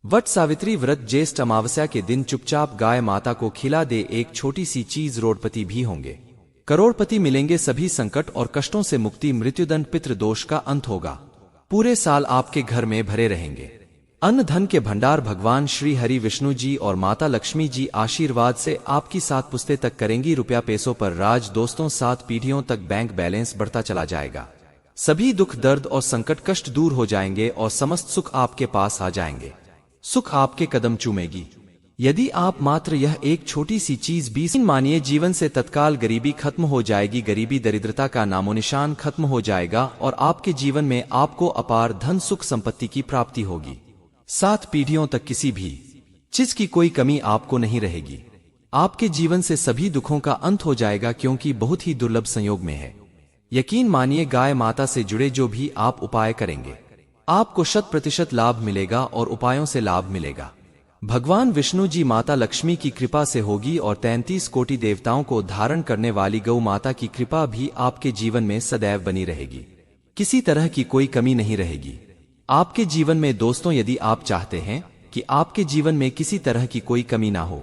वट सावित्री व्रत ज्येष्ठ अमावस्या के दिन चुपचाप गाय माता को खिला दे, एक छोटी सी चीज, रोडपति भी होंगे, करोड़पति मिलेंगे, सभी संकट और कष्टों से मुक्ति, मृत्युदंड पितृदोष का अंत होगा, पूरे साल आपके घर में भरे रहेंगे अन्न धन के भंडार। भगवान श्री हरि विष्णु जी और माता लक्ष्मी जी आशीर्वाद से आपकी 7 पुश्तें तक करेंगी रुपया पैसों पर राज। दोस्तों, 7 पीढ़ियों तक बैंक बैलेंस बढ़ता चला जाएगा, सभी दुख दर्द और संकट कष्ट दूर हो जाएंगे और समस्त सुख आपके पास आ जाएंगे, सुख आपके कदम चूमेगी। यदि आप मात्र यह एक छोटी सी चीज 20 दिन मानिए, जीवन से तत्काल गरीबी खत्म हो जाएगी, गरीबी दरिद्रता का नामोनिशान खत्म हो जाएगा और आपके जीवन में आपको अपार धन सुख संपत्ति की प्राप्ति होगी। 7 पीढ़ियों तक किसी भी चीज की कोई कमी आपको नहीं रहेगी, आपके जीवन से सभी दुखों का अंत हो जाएगा, क्योंकि बहुत ही दुर्लभ संयोग में है। यकीन मानिए, गाय माता से जुड़े जो भी आप उपाय करेंगे आपको 100% लाभ मिलेगा और उपायों से लाभ मिलेगा। भगवान विष्णु जी माता लक्ष्मी की कृपा से होगी और 33 कोटि देवताओं को धारण करने वाली गौ माता की कृपा भी आपके जीवन में सदैव बनी रहेगी, किसी तरह की कोई कमी नहीं रहेगी आपके जीवन में। दोस्तों, यदि आप चाहते हैं कि आपके जीवन में किसी तरह की कोई कमी ना हो,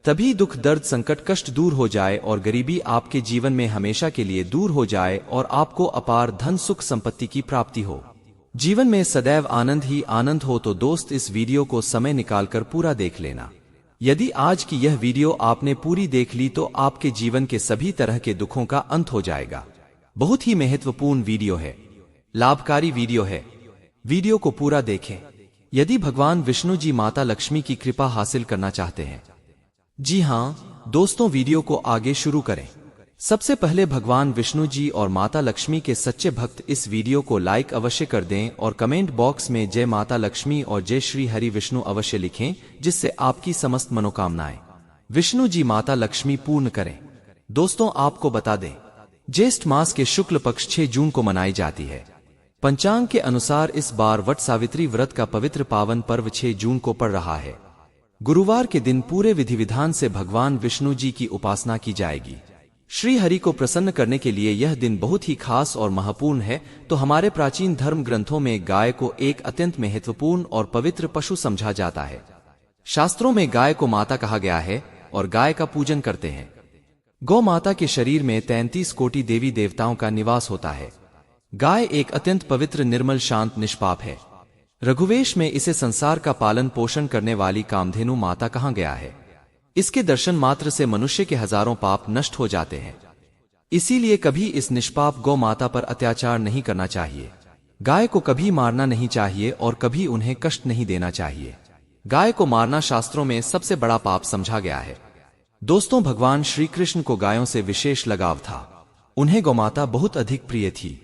तभी दुख दर्द संकट कष्ट दूर हो जाए और गरीबी आपके जीवन में हमेशा के लिए दूर हो जाए और आपको अपार धन सुख संपत्ति की प्राप्ति हो, जीवन में सदैव आनंद ही आनंद हो, तो दोस्त इस वीडियो को समय निकालकर पूरा देख लेना। यदि आज की यह वीडियो आपने पूरी देख ली तो आपके जीवन के सभी तरह के दुखों का अंत हो जाएगा। बहुत ही महत्वपूर्ण वीडियो है, लाभकारी वीडियो है, वीडियो को पूरा देखें यदि भगवान विष्णु जी माता लक्ष्मी की कृपा हासिल करना चाहते हैं। जी हाँ दोस्तों, वीडियो को आगे शुरू करें। सबसे पहले भगवान विष्णु जी और माता लक्ष्मी के सच्चे भक्त इस वीडियो को लाइक अवश्य कर दें और कमेंट बॉक्स में जय माता लक्ष्मी और जय श्री हरि विष्णु अवश्य लिखें, जिससे आपकी समस्त मनोकामनाएं विष्णु जी माता लक्ष्मी पूर्ण करें। दोस्तों, आपको बता दें, ज्येष्ठ मास के शुक्ल पक्ष 6 जून को मनाई जाती है। पंचांग के अनुसार इस बार वट सावित्री व्रत का पवित्र पावन पर्व 6 जून को पड़ रहा है। गुरुवार के दिन पूरे विधि विधान से भगवान विष्णु जी की उपासना की जाएगी। श्री हरि को प्रसन्न करने के लिए यह दिन बहुत ही खास और महत्वपूर्ण है। तो हमारे प्राचीन धर्म ग्रंथों में गाय को एक अत्यंत महत्वपूर्ण और पवित्र पशु समझा जाता है। शास्त्रों में गाय को माता कहा गया है और गाय का पूजन करते हैं। गौ माता के शरीर में 33 कोटि देवी देवताओं का निवास होता है। गाय एक अत्यंत पवित्र, निर्मल, शांत, निष्पाप है। रघुवेश में इसे संसार का पालन पोषण करने वाली कामधेनु माता कहा गया है। इसके दर्शन मात्र से मनुष्य के हजारों पाप नष्ट हो जाते हैं, इसीलिए कभी इस निष्पाप गौ माता पर अत्याचार नहीं करना चाहिए। गाय को कभी मारना नहीं चाहिए और कभी उन्हें कष्ट नहीं देना चाहिए। गाय को मारना शास्त्रों में सबसे बड़ा पाप समझा गया है। दोस्तों, भगवान श्री कृष्ण को गायों से विशेष लगाव था, उन्हें गौमाता बहुत अधिक प्रिय थी।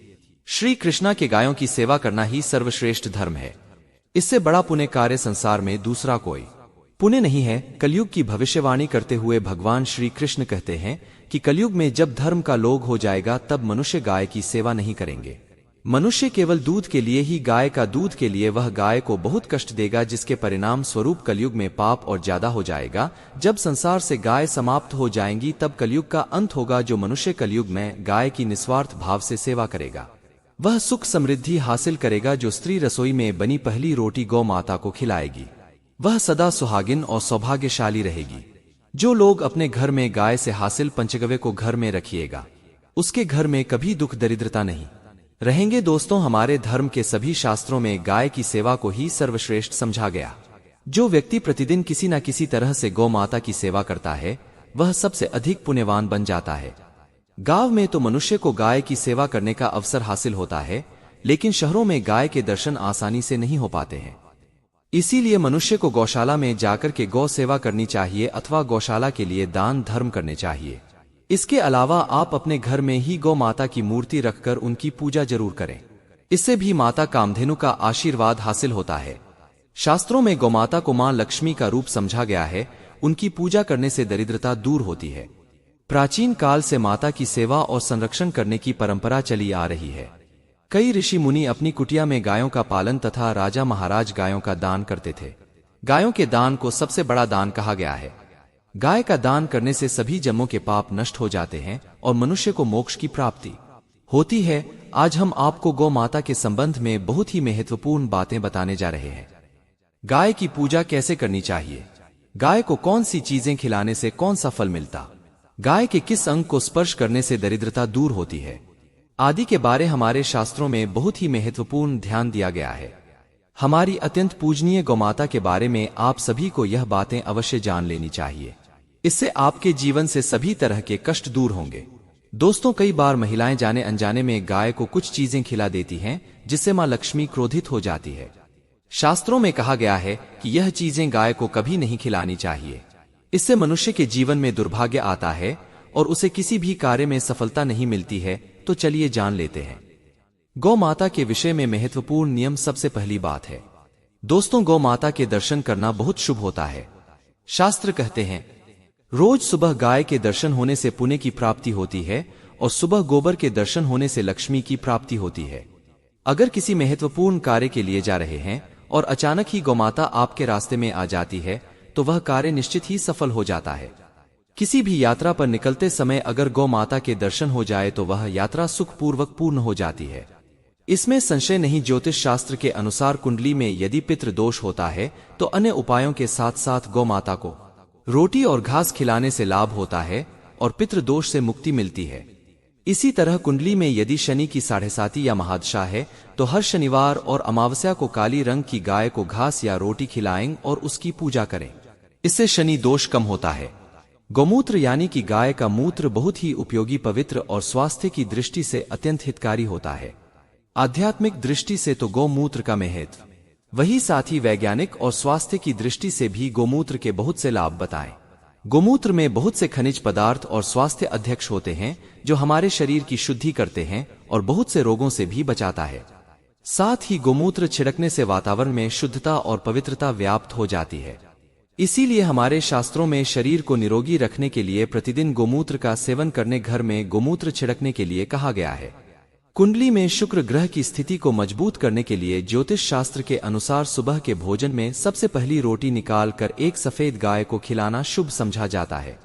श्री कृष्णा के गायों की सेवा करना ही सर्वश्रेष्ठ धर्म है। इससे बड़ा पुण्य कार्य संसार में दूसरा कोई पुण्य नहीं है। कलयुग की भविष्यवाणी करते हुए भगवान श्री कृष्ण कहते हैं कि कलयुग में जब धर्म का लोग हो जाएगा तब मनुष्य गाय की सेवा नहीं करेंगे। मनुष्य केवल दूध के लिए ही, गाय का दूध के लिए वह गाय को बहुत कष्ट देगा, जिसके परिणाम स्वरूप कलयुग में पाप और ज्यादा हो जाएगा। जब संसार से गाय समाप्त हो जाएंगी तब कलयुग का अंत होगा। जो मनुष्य कलयुग में गाय की निस्वार्थ भाव से सेवा करेगा वह सुख समृद्धि हासिल करेगा। जो स्त्री रसोई में बनी पहली रोटी गौ माता को खिलाएगी वह सदा सुहागिन और सौभाग्यशाली रहेगी। जो लोग अपने घर में गाय से हासिल पंचगव्य को घर में रखिएगा उसके घर में कभी दुख दरिद्रता नहीं रहेंगे। दोस्तों, हमारे धर्म के सभी शास्त्रों में गाय की सेवा को ही सर्वश्रेष्ठ समझा गया। जो व्यक्ति प्रतिदिन किसी न किसी तरह से गौ माता की सेवा करता है वह सबसे अधिक पुण्यवान बन जाता है। गांव में तो मनुष्य को गाय की सेवा करने का अवसर हासिल होता है, लेकिन शहरों में गाय के दर्शन आसानी से नहीं हो पाते हैं। इसीलिए मनुष्य को गौशाला में जाकर के गौ सेवा करनी चाहिए अथवा गौशाला के लिए दान धर्म करने चाहिए। इसके अलावा आप अपने घर में ही गौ माता की मूर्ति रखकर उनकी पूजा जरूर करें, इससे भी माता कामधेनु का आशीर्वाद हासिल होता है। शास्त्रों में गौमाता को मां लक्ष्मी का रूप समझा गया है। उनकी पूजा करने से दरिद्रता दूर होती है। प्राचीन काल से माता की सेवा और संरक्षण करने की परंपरा चली आ रही है। कई ऋषि मुनि अपनी कुटिया में गायों का पालन तथा राजा महाराज गायों का दान करते थे। गायों के दान को सबसे बड़ा दान कहा गया है। गाय का दान करने से सभी जन्मों के पाप नष्ट हो जाते हैं और मनुष्य को मोक्ष की प्राप्ति होती है। आज हम आपको गौ माता के संबंध में बहुत ही महत्वपूर्ण बातें बताने जा रहे हैं। गाय की पूजा कैसे करनी चाहिए? गाय को कौन सी चीजें खिलाने से कौन सा फल मिलता? गाय के किस अंग को स्पर्श करने से दरिद्रता दूर होती है आदि के बारे हमारे शास्त्रों में बहुत ही महत्वपूर्ण ध्यान दिया गया है। हमारी अत्यंत पूजनीय गौमाता के बारे में आप सभी को यह बातें अवश्य जान लेनी चाहिए। इससे आपके जीवन से सभी तरह के कष्ट दूर होंगे। दोस्तों, कई बार महिलाएं जाने अनजाने में गाय को कुछ चीजें खिला देती हैं जिससे मां लक्ष्मी क्रोधित हो जाती है। शास्त्रों में कहा गया है कि यह चीजें गाय को कभी नहीं खिलानी चाहिए। इससे मनुष्य के जीवन में दुर्भाग्य आता है और उसे किसी भी कार्य में सफलता नहीं मिलती है। तो चलिए जान लेते हैं। गौ माता के विषय में महत्वपूर्ण नियम। सबसे पहली बात है दोस्तों, गौ माता के दर्शन करना बहुत शुभ होता है। शास्त्र कहते हैं रोज सुबह गाय के दर्शन होने से पुण्य की प्राप्ति होती है और सुबह गोबर के दर्शन होने से लक्ष्मी की प्राप्ति होती है। अगर किसी महत्वपूर्ण कार्य के लिए जा रहे हैं और अचानक ही गौमाता आपके रास्ते में आ जाती है तो वह कार्य निश्चित ही सफल हो जाता है। किसी भी यात्रा पर निकलते समय अगर गौ माता के दर्शन हो जाए तो वह यात्रा सुखपूर्वक पूर्ण हो जाती है। इसमें संशय नहीं। ज्योतिष शास्त्र के अनुसार कुंडली में यदि पितृदोष होता है तो अन्य उपायों के साथ साथ गौ माता को रोटी और घास खिलाने से लाभ होता है और पितृदोष से मुक्ति मिलती है। इसी तरह कुंडली में यदि शनि की 7.5 या महादशा है तो हर शनिवार और अमावस्या को काली रंग की गाय को घास या रोटी खिलाएं और उसकी पूजा करें। इससे शनि दोष कम होता है। गौमूत्र यानी कि गाय का मूत्र बहुत ही उपयोगी, पवित्र और स्वास्थ्य की दृष्टि से अत्यंत हितकारी होता है। आध्यात्मिक दृष्टि से तो गौमूत्र का महत्व, वही साथ ही वैज्ञानिक और स्वास्थ्य की दृष्टि से भी गौमूत्र के बहुत से लाभ बताएं। गौमूत्र में बहुत से खनिज पदार्थ और स्वास्थ्य अध्यक्ष होते हैं जो हमारे शरीर की शुद्धि करते हैं और बहुत से रोगों से भी बचाता है। साथ ही गौमूत्र छिड़कने से वातावरण में शुद्धता और पवित्रता व्याप्त हो जाती है। इसीलिए हमारे शास्त्रों में शरीर को निरोगी रखने के लिए प्रतिदिन गौमूत्र का सेवन करने, घर में गौमूत्र छिड़कने के लिए कहा गया है। कुंडली में शुक्र ग्रह की स्थिति को मजबूत करने के लिए ज्योतिष शास्त्र के अनुसार सुबह के भोजन में सबसे पहली रोटी निकाल कर एक सफेद गाय को खिलाना शुभ समझा जाता है।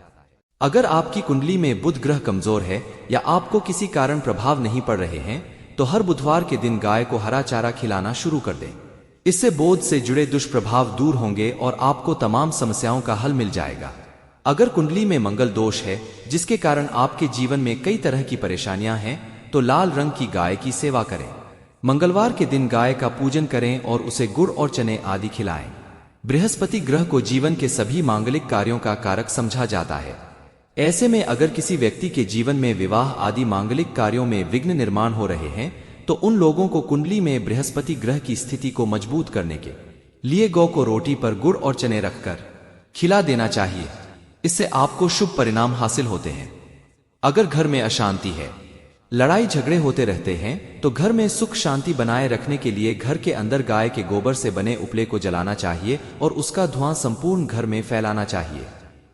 अगर आपकी कुंडली में बुध ग्रह कमजोर है या आपको किसी कारण प्रभाव नहीं पड़ रहे हैं तो हर बुधवार के दिन गाय को हरा चारा खिलाना शुरू कर दें। इससे बोध से जुड़े दुष्प्रभाव दूर होंगे और आपको तमाम समस्याओं का हल मिल जाएगा। अगर कुंडली में मंगल दोष है जिसके कारण आपके जीवन में कई तरह की परेशानियां हैं तो लाल रंग की गाय की सेवा करें। मंगलवार के दिन गाय का पूजन करें और उसे गुड़ और चने आदि खिलाएं। बृहस्पति ग्रह को जीवन के सभी मांगलिक कार्यों का कारक समझा जाता है। ऐसे में अगर किसी व्यक्ति के जीवन में विवाह आदि मांगलिक कार्यों में विघ्न निर्माण हो रहे हैं तो उन लोगों को कुंडली में बृहस्पति ग्रह की स्थिति को मजबूत करने के लिए गौ को रोटी पर गुड़ और चने रखकर खिला देना चाहिए। इससे आपको शुभ परिणाम हासिल होते हैं। अगर घर में अशांति है, लड़ाई झगड़े होते रहते हैं तो घर में सुख शांति बनाए रखने के लिए घर के अंदर गाय के गोबर से बने उपले को जलाना चाहिए और उसका धुआं संपूर्ण घर में फैलाना चाहिए।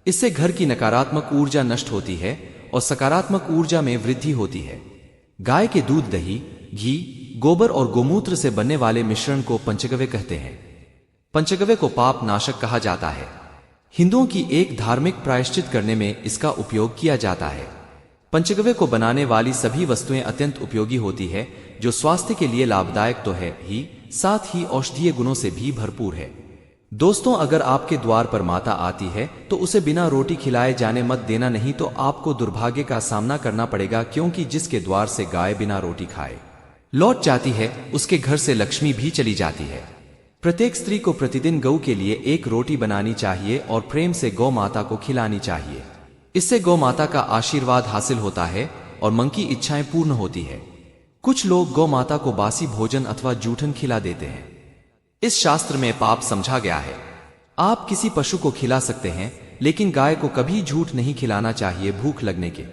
इससे घर की नकारात्मक ऊर्जा नष्ट होती है और सकारात्मक ऊर्जा में वृद्धि होती है। गाय के दूध, दही, घी, गोबर और गोमूत्र से बनने वाले मिश्रण को पंचगव्य कहते हैं। पंचगव्य को पाप नाशक कहा जाता है। हिंदुओं की एक धार्मिक प्रायश्चित करने में इसका उपयोग किया जाता है। पंचगव्य को बनाने वाली सभी वस्तुएं अत्यंत उपयोगी होती है जो स्वास्थ्य के लिए लाभदायक तो है ही, साथ ही औषधीय गुणों से भी भरपूर है। दोस्तों, अगर आपके द्वार पर माता आती है तो उसे बिना रोटी खिलाए जाने मत देना, नहीं तो आपको दुर्भाग्य का सामना करना पड़ेगा, क्योंकि जिसके द्वार से गाय बिना रोटी खाए लौट जाती है उसके घर से लक्ष्मी भी चली जाती है। प्रत्येक स्त्री को प्रतिदिन गौ के लिए एक रोटी बनानी चाहिए और प्रेम से गौ माता को खिलानी चाहिए। इससे गौ माता का आशीर्वाद हासिल होता है और मन की इच्छाएं पूर्ण होती है। कुछ लोग गौ माता को बासी भोजन अथवा जूठन खिला देते हैं। इस शास्त्र में पाप समझा गया है। आप किसी पशु को खिला सकते हैं लेकिन गाय को कभी झूठ नहीं खिलाना चाहिए। भूख लगने के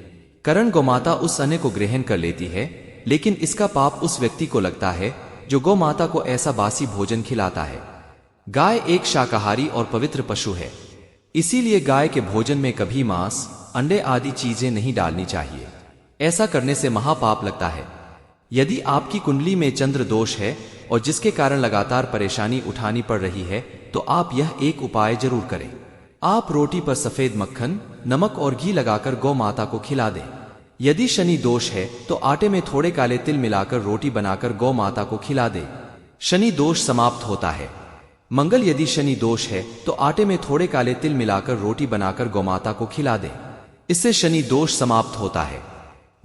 कारण गौ माता उस अन्न को ग्रहण कर लेती है, लेकिन इसका पाप उस व्यक्ति को लगता है जो गौ माता को ऐसा बासी भोजन खिलाता है। गाय एक शाकाहारी और पवित्र पशु है, इसीलिए गाय के भोजन में कभी मांस, अंडे आदि चीजें नहीं डालनी चाहिए। ऐसा करने से महापाप लगता है। यदि आपकी कुंडली में चंद्र दोष है और जिसके कारण लगातार परेशानी उठानी पड़ रही है तो आप यह एक उपाय जरूर करें। आप रोटी पर सफेद मक्खन, नमक और घी लगाकर गौ माता को खिला दें। यदि शनि दोष है तो आटे में थोड़े काले तिल मिलाकर रोटी बनाकर गौ माता को खिला दें। शनि दोष समाप्त होता है। मंगल यदि शनि दोष है तो आटे में थोड़े काले तिल मिलाकर रोटी बनाकर गौमाता को खिला दें। इससे शनि दोष समाप्त होता है।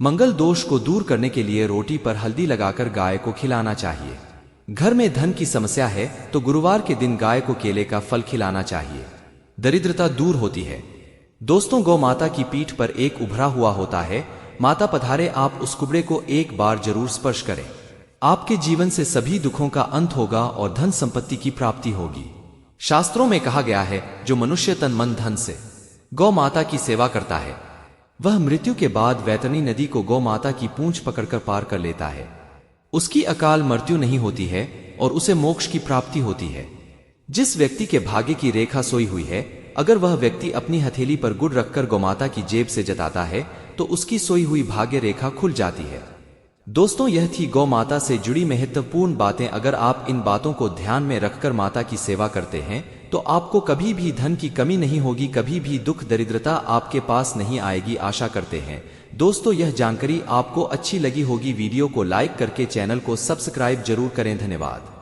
मंगल दोष को दूर करने के लिए रोटी पर हल्दी लगाकर गाय को खिलाना चाहिए। घर में धन की समस्या है तो गुरुवार के दिन गाय को केले का फल खिलाना चाहिए। दरिद्रता दूर होती है। दोस्तों, गौ माता की पीठ पर एक उभरा हुआ होता है। माता पधारे, आप उस कुबड़े को एक बार जरूर स्पर्श करें। आपके जीवन से सभी दुखों का अंत होगा और धन संपत्ति की प्राप्ति होगी। शास्त्रों में कहा गया है, जो मनुष्य तन मन धन से गौ माता की सेवा करता है वह मृत्यु के बाद वैतरणी नदी को गौ माता की पूंछ पकड़कर पार कर लेता है। उसकी अकाल मृत्यु नहीं होती है और उसे मोक्ष की प्राप्ति होती है। जिस व्यक्ति के भाग्य की रेखा सोई हुई है, अगर वह व्यक्ति अपनी हथेली पर गुड़ रखकर गौमाता की जेब से जताता है तो उसकी सोई हुई भाग्य रेखा खुल जाती है। दोस्तों, यह थी गौ माता से जुड़ी महत्वपूर्ण बातें। अगर आप इन बातों को ध्यान में रखकर माता की सेवा करते हैं तो आपको कभी भी धन की कमी नहीं होगी, कभी भी दुख दरिद्रता आपके पास नहीं आएगी, आशा करते हैं। दोस्तों, यह जानकारी आपको अच्छी लगी होगी। वीडियो को लाइक करके चैनल को सब्सक्राइब जरूर करें। धन्यवाद।